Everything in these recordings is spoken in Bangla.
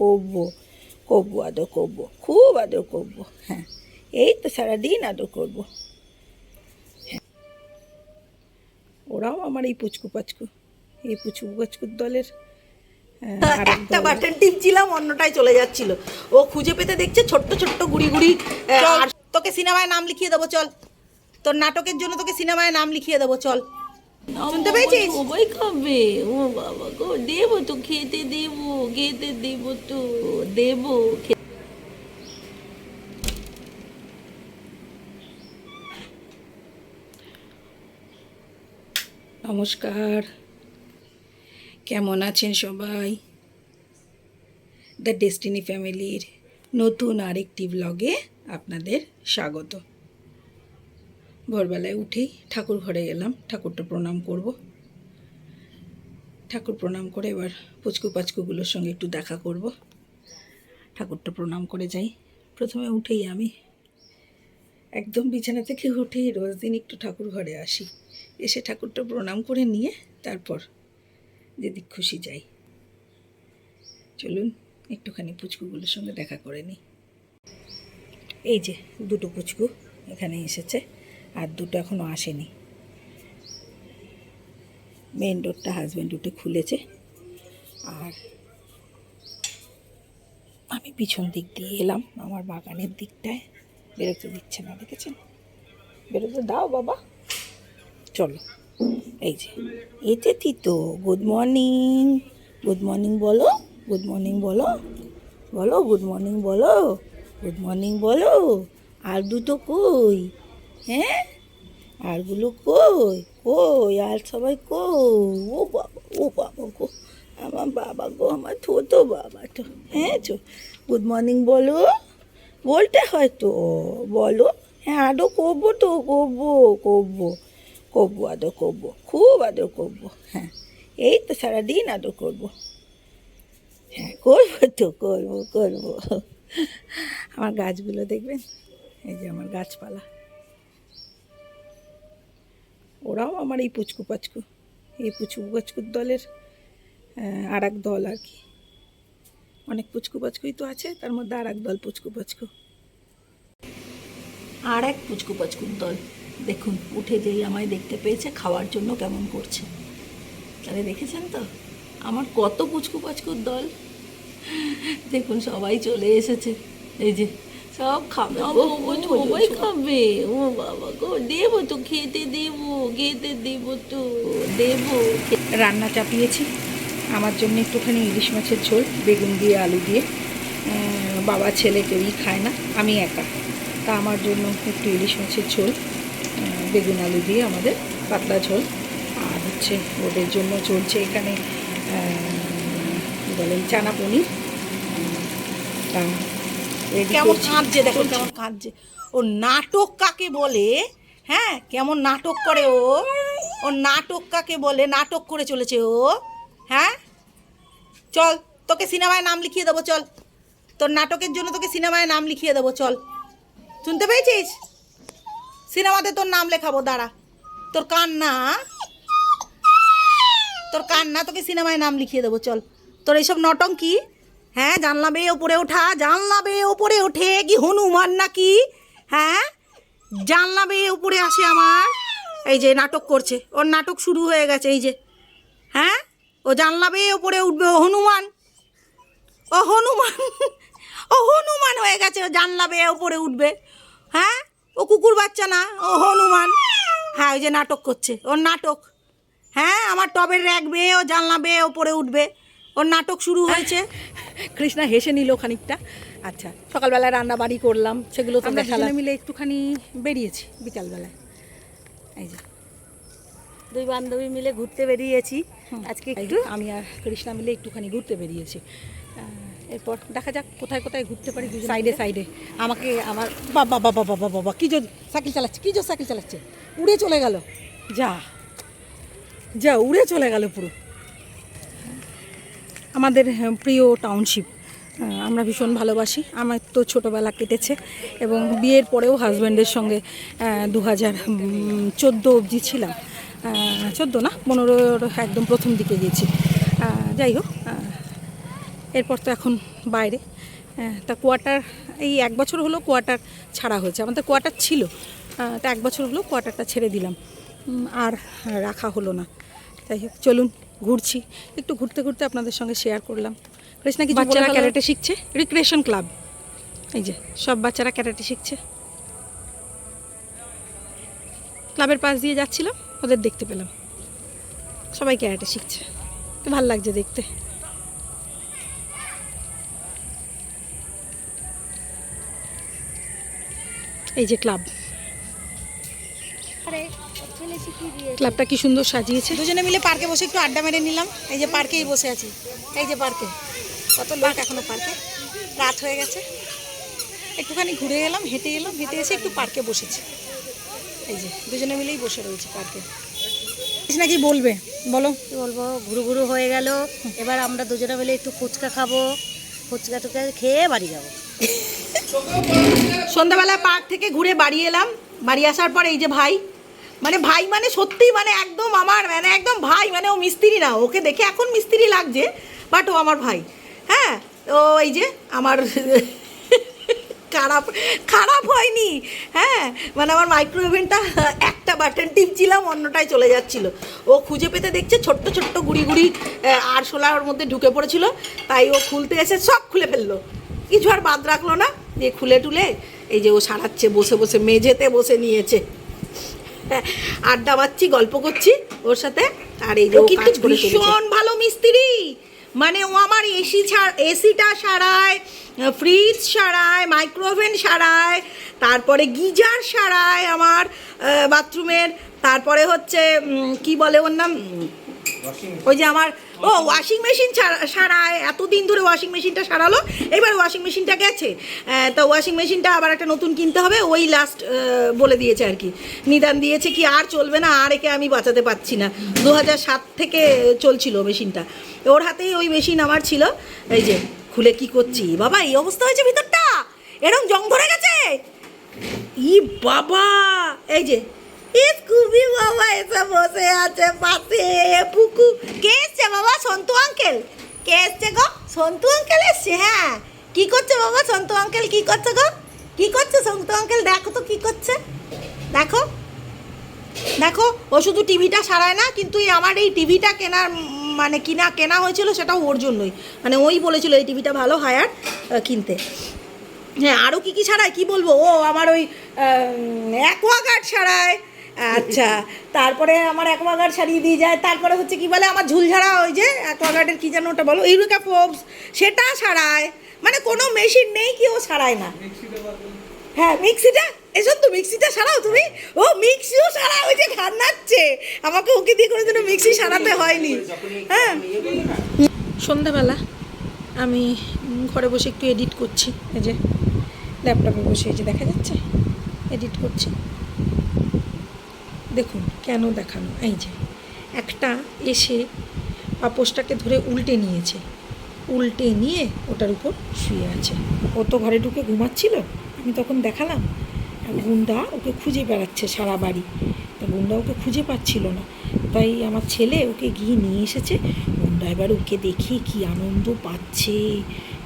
করবো করবো আদর করবো, খুব আদর করবো। হ্যাঁ, এই তো সারাদিন আদর করবো। হ্যাঁ, ওরাও আমার এই পুচকু পাচকু, এই পুচকু পাচকুর দলের একটা বাটন টিপছিলাম, অন্যটাই চলে যাচ্ছিল। ও খুঁজে পেতে দেখছে ছোট্ট ছোট্ট গুড়ি গুড়ি। আর তোকে সিনেমায় নাম লিখিয়ে দেবো চল, তোর নাটকের জন্য তোকে সিনেমায় নাম লিখিয়ে দেবো চল। শুনতে পেয়েছিস? সবাই খাবে। ও বাবা গো, দেবো তো খেতে, দেবো খেতে, দেবো তো দেবো। নমস্কার, কেমন আছেন সবাই? দ্য ডেস্টিনি ফ্যামিলির নতুন আরেকটি ব্লগে আপনাদের স্বাগত। ভোরবেলায় উঠেই ঠাকুর ঘরে এলাম, ঠাকুরটা প্রণাম করব। ঠাকুর প্রণাম করে এবার পুচকু পাচকুগুলোর সঙ্গে একটু দেখা করব। ঠাকুরটা প্রণাম করে যাই। প্রথমে উঠেই আমি একদম বিছানা থেকে উঠেই রোজ দিন একটু ঠাকুর ঘরে আসি, এসে ঠাকুরটা প্রণাম করে নিয়ে তারপর যেদিক খুশি যাই। চলুন একটুখানি পুচকুগুলোর সঙ্গে দেখা করে নিই। এই যে দুটো পুচকু এখানে এসেছে, আর দুটো এখনও আসেনি। মেন ডোরটা হাজব্যান্ড উঠে খুলেছে, আর আমি পিছন দিক দিয়ে এলাম আমার বাগানের দিকটায়। বেরোতে দিচ্ছে না, দেখেছেন? বেরোতে দাও বাবা, চলো। এই যে এতে তো গুড মর্নিং, গুড মর্নিং বলো, গুড মর্নিং বলো, বলো গুড মর্নিং বলো, গুড মর্নিং বলো। আর দুটো কই? হ্যাঁ, আরগুলো কই? কই আর সবাই কই? ও বাবা, ও বাবা গো, আমার বাবা গো, আমার ছোট বাবা তো। হ্যাঁ চো, গুড মর্নিং বলো, বলতে হয় তো, বলো। হ্যাঁ, আদর করবো তো, করবো করবো করবো, আদর করবো, খুব আদর করবো। হ্যাঁ, এই তো সারাদিন আদর করবো। হ্যাঁ, করবো তো, করবো করবো। আমার গাছগুলো দেখবেন, এই যে আমার গাছপালা, ওরাও আমার এই পুচকু পাচকু, এই পুচকু পাচকুর দলের আর এক দল আর কি। অনেক পুচকু পাচকুই তো আছে, তার মধ্যে আর এক দল পুচকু পাচকু। আর এক পুচকু পাচকুর দল দেখুন, উঠে যেই আমায় দেখতে পেয়েছে খাওয়ার জন্য কেমন করছে। তাহলে দেখেছেন তো আমার কত পুচকু পাচকুর দল। দেখুন সবাই চলে এসেছে, এই যে সব খাবে, সবাই খাবে। ও বাবা গো, দেবো তো খেতে, দেবো খেতে, দেবো তো দেবো। রান্না চাপিয়েছি আমার জন্য একটুখানি ইলিশ মাছের ঝোল, বেগুন দিয়ে আলু দিয়ে। বাবা ছেলে কেউই খায় না, আমি একা, তা আমার জন্য একটু ইলিশ মাছের ঝোল, বেগুন আলু দিয়ে আমাদের পাতলা ঝোল। আর হচ্ছে ওদের জন্য চলছে এখানে বলেন চানা পনির। কেমন কাঁদছে, দেখো কেমন কাঁদছে। ও নাটক কাকে বলে? হ্যাঁ, কেমন নাটক করে ও, ও নাটক কাকে বলে? নাটক করে চলেছে ও। হ্যাঁ, চল তোকে সিনেমায় নাম লিখিয়ে দেবো চল, তোর নাটকের জন্য তোকে সিনেমায় নাম লিখিয়ে দেবো চল। শুনতে পেয়েছিস? সিনেমাতে তোর নাম লেখাবো, দাঁড়া। তোর কান্না, তোর কান্না, তোকে সিনেমায় নাম লিখিয়ে দেবো চল। তোর এইসব নটঙ্কি, হ্যাঁ, জানলা বেয়ে ওপরে ওঠা, জানলা বেয়ে ওপরে ওঠে কি হনুমান নাকি? হ্যাঁ, জানলা বেয়ে উপরে আসে আমার। এই যে নাটক করছে, ওর নাটক শুরু হয়ে গেছে। এই যে, হ্যাঁ, ও জানলা বেয়ে ওপরে উঠবে, ও হনুমান, ও হনুমান, ও হনুমান হয়ে গেছে, ও জানলা বেয়ে ওপরে উঠবে। হ্যাঁ, ও কুকুর বাচ্চা না, ও হনুমান। হ্যাঁ, ওই যে নাটক করছে, ওর নাটক। হ্যাঁ, আমার টবের র্যাক বেয়ে ও জানলা বেয়ে ওপরে উঠবে, ওর নাটক শুরু হয়েছে। কৃষ্ণা হেসে নিল খানিকটা। আচ্ছা, সকালবেলায় রান্না বাড়ি করলাম, সেগুলো তো দেখালাম। মিলে একটুখানি বেরিয়েছি বিকালবেলায়। এই যে দুই বান্ধবী মিলে ঘুরতে বেরিয়েছি আজকে একটু। আমি আর কৃষ্ণা মিলে একটুখানি ঘুরতে বেরিয়েছি। এরপর দেখা যাক কোথায় কোথায় ঘুরতে পারি। সাইডে সাইডে আমাকে আমার বাবা বাবা বাবা বাবা কী জোর সাইকেল চালাচ্ছে, কী জোর সাইকেল চালাচ্ছে, উড়ে চলে গেল। যা যা, উড়ে চলে গেল পুরো। আমাদের প্রিয় টাউনশিপ, আমরা ভীষণ ভালোবাসি। আমার তো ছোটোবেলা কেটেছে, এবং বিয়ের পরেও হাজব্যান্ডের সঙ্গে 2014 অবধি ছিলাম। 14 না 15 একদম প্রথম দিকে গেছি। যাই হোক, এরপর তো এখন বাইরে। তা কোয়ার্টার এই 1 বছর হলো কোয়ার্টার ছাড়া হয়েছে, আমাদের কোয়ার্টার ছিল, তা 1 বছর হলো কোয়ার্টারটা ছেড়ে দিলাম, আর রাখা হলো না। যাই হোক চলুন ঘুরছি, একটু ঘুরতে ঘুরতে আপনাদের সঙ্গে শেয়ার করলাম। কৃষ্ণা কিছু বাচ্চারা ক্যারাটে শিখছে, রিক্রিয়েশন ক্লাব, এই যে সব বাচ্চারা ক্যারাটে শিখছে। ক্লাবের পাশ দিয়ে যাচ্ছিলাম, ওদের দেখতে পেলাম, সবাই ক্যারাটে শিখছে, ভালো লাগছে দেখতে। এই যে ক্লাব, ক্লাবটা কি সুন্দর সাজিয়েছে। দুজনে মিলে পার্কে বসে একটু আড্ডা মেরে নিলাম। এই যে পার্কেই বসে আছি, এই যে পার্কে কত লোক এখনো পার্কে, রাত হয়ে গেছে। একটুখানি ঘুরে এলাম, হেঁটে এলাম, হেঁটে এসে একটু পার্কে বসেছি। এই যে দুজনে মিলেই বসে রয়েছে পার্কে। কৃষ্ণা কি বলবে বলো? কি বলবো, ঘুরু ঘুরু হয়ে গেল, এবার আমরা দুজনে মিলে একটু ফুচকা খাবো, ফুচকা টুকা খেয়ে বাড়ি যাবো। সন্ধ্যাবেলা পার্ক থেকে ঘুরে বাড়ি এলাম। বাড়ি আসার পর এই যে ভাই, মানে ভাই মানে সত্যি মানে একদম আমার মানে একদম ভাই, মানে ও মিস্ত্রি না, ওকে দেখে এখন মিস্ত্রি লাগছে, বাট ও আমার ভাই। হ্যাঁ, ও এই যে আমার খারাপ খারাপ হয়নি। হ্যাঁ, মানে আমার মাইক্রোওভেনটা একটা বাটন টিপছিলাম, অন্যটায় চলে যাচ্ছিল, ও খুঁজে পেতে দেখছে ছোট্ট ছোট্ট গুড়ি গুড়ি আরশোলার মধ্যে ঢুকে পড়েছিল, তাই ও খুলতে এসে সব খুলে ফেললো, কিছু আর বাদ রাখলো না, দিয়ে খুলে টুলে এই যে ও সারাচ্ছে, বসে বসে মেঝেতে বসে নিয়েছে। আড্ডা মারছি, গল্প করছি ওর সাথে। আর এই যে ও কিন্তু ভীষণ ভালো মিস্ত্রি, মানে ও আমার এসিটা সারায়, ফ্রিজ সারায়, মাইক্রোওভেন সারায়, তারপরে গিজার সারায় আমার বাথরুমের, তারপরে হচ্ছে কি বলে ওর নাম, ওই যে আমার ওয়াশিং মেশিন সারায়, এতদিন ধরে ওয়াশিং মেশিনটা সারালো, এবার ওয়াশিং মেশিনটা গেছে, তা ওয়াশিং মেশিনটা আবার একটা নতুন কিনতে হবে, ওই লাস্ট বলে দিয়েছে আর কি, নিদান দিয়েছে কি আর চলবে না, আর একে আমি বাঁচাতে পারছি না। 2007 থেকে চলছিল মেশিনটা, ওর হাতেই ওই মেশিন আমার ছিল। এই যে খুলে কি করছি বাবা, এই অবস্থা হয়েছে ভিতরটা, এরকম জং ধরে গেছে, ই বাবা। এই যে স্কুবি বাবা এসে বসে আছে পাশে, পুকু কে এসছে বাবা? সন্তু আঙ্কেল। কে এসছে গো? সন্তু আঙ্কেল এসছে। হ্যাঁ, কি করছে বাবা সন্তু আঙ্কেল? কি করছে গো? কি করছে সন্তু আঙ্কেল? দেখো তো কি করছে, দেখো দেখো। ও শুধু টিভিটা সারায় না, কিন্তু আমার এই টিভিটা কেনার মানে কেনা হয়েছিল সেটাও ওর জন্যই, মানে ওই বলেছিল এই টিভিটা ভালো হায়ার কিনতে। হ্যাঁ, আরও কী কী সারায় কী বলবো, ও আমার ওই অ্যাকোয়াগার্ড সারায়, আচ্ছা, তারপরে আমার অ্যাকোয়াগার্ড সারিয়ে দিয়ে যায়, তারপরে হচ্ছে কি বলে আমার ঝুলঝাড়া, ওই যে অ্যাকোয়াগার্ডের কী যেন ওটা বলো, ইউরিকা ফোবস, সেটা সারায়, মানে কোনো মেশিন নেই কি ও সারায় না। হ্যাঁ, মিক্সিটা, এসব তো মিক্সিটা সারাও তুমি? ও মিক্সিও সারা, ওই যে ঘাড় নাচছে, আমাকে ওকে দিয়ে করে দিন মিক্সি সারাতে হয়নি। হ্যাঁ, সন্ধ্যাবেলা আমি ঘরে বসে একটু এডিট করছি, এই যে ল্যাপটপে বসে, এই যে দেখা যাচ্ছে এডিট করছি। দেখুন কেন দেখানো, এই যে একটা এসে পাপোশটাকে ধরে উল্টে নিয়েছে, উল্টে নিয়ে ওটার উপর শুয়ে আছে। ও তো ঘরে ঢুকে ঘুমাচ্ছিল, আমি তখন দেখালাম, আর গুন্ডা ওকে খুঁজে বেড়াচ্ছে সারা বাড়ি, তা গুন্ডা ওকে খুঁজে পাচ্ছিল না, তাই আমার ছেলে ওকে গিয়ে নিয়ে এসেছে। গুন্ডা এবার ওকে দেখে কি আনন্দ পাচ্ছে,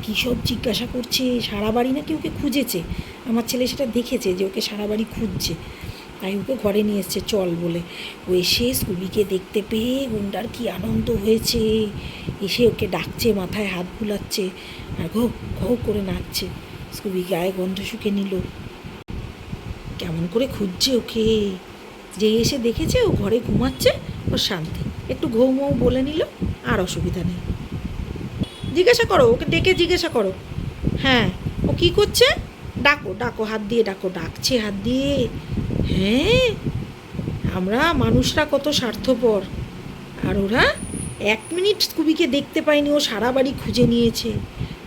কী সব জিজ্ঞাসা করছে, সারা বাড়ি নাকি ওকে খুঁজেছে, আমার ছেলে সেটা দেখেছে যে ওকে সারা বাড়ি খুঁজছে, তাই ওকে ঘরে নিয়ে এসছে চল বলে। ও এসে স্কুবিকে দেখতে পেয়ে গুন্ডার কি আনন্দ হয়েছে, এসে ওকে ডাকছে, মাথায় হাত বুলাচ্ছে, আর ঘৌ ঘৌ করে নাচছে। স্কুবি গায়ে গন্ধ শুকে নিল, কেমন করে খুঁজছে ওকে, যে এসে দেখেছে ও ঘরে ঘুমাচ্ছে, ওর শান্তি, একটু ঘৌ মৌ বলে নিল, আর অসুবিধা নেই। জিজ্ঞাসা করো ওকে, ডেকে জিজ্ঞাসা করো। হ্যাঁ, ও কী করছে, ডাকো ডাকো, হাত দিয়ে ডাকো, ডাকছে হাত দিয়ে। হ্যাঁ, আমরা মানুষরা কত স্বার্থপর, আর ওরা 1 মিনিট স্কুবিকে দেখতে পায়নি, ও সারা বাড়ি খুঁজে নিয়েছে,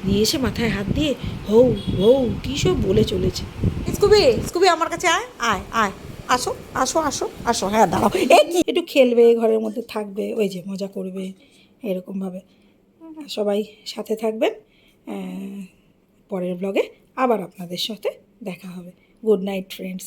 নিয়ে এসে মাথায় হাত দিয়ে হৌ হৌ কী সব বলে চলেছে। স্কুবি স্কুবি আমার কাছে আয় আয় আয়, আসো আসো আসো আসো। হ্যাঁ দাঁড়াও, একটু খেলবে, ঘরের মধ্যে থাকবে, ওই যে মজা করবে এরকমভাবে। সবাই সাথে থাকবেন, পরের ব্লগে আবার আপনাদের সাথে দেখা হবে। Good night friends.